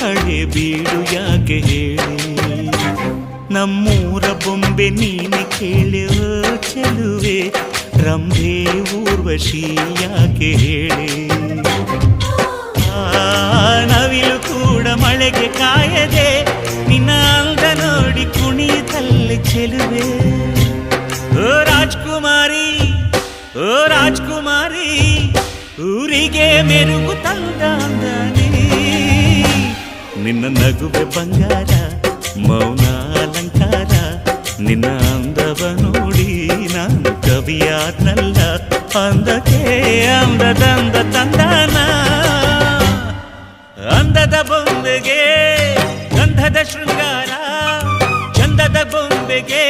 ಹಳೆ ಬೀಡು ಯಾಕೆ ಹೇಳಿ ನಮ್ಮೂರ ಬೊಂಬೆ ನೀನೆ ಕೇಳಿ ಚೆಲುವೆ ರಂಭೆ ಊರ್ವಶಿ ಯಾಕೆ ಹೇಳಿ ನವಿಲು ಕೂಡ ಮಳೆಗೆ ಕಾಯದೆ ನಿನ್ನ ಅಂದ ನೋಡಿ ಕುಣಿತಲ್ಲಿ ಚೆಲುವೆ ಓ ರಾಜ್ಕುಮಾರಿ ಓ ರಾಜ್ಕುಮಾರಿ ಊರಿಗೆ ಮೆರುಗು ತಂದಾನೆ ನಿನ್ನ ನಗುವೆ ಬಂಗಾರ ಮೌನ ಅಲಂಕಾರ ನಿನ್ನ ಅಂದವ ನೋಡಿ ನಾನು ಕವಿಯಾದ್ನಲ್ಲ ಅಂದಕ್ಕೆ ಅಂದದಂದ ತಂದಾನ ಅಂದದ ಬೊಂಬೆಗೆ ಗಂಧದ ಶೃಂಗಾರ ಚಂದದ ಬೊಂಬೆಗೆ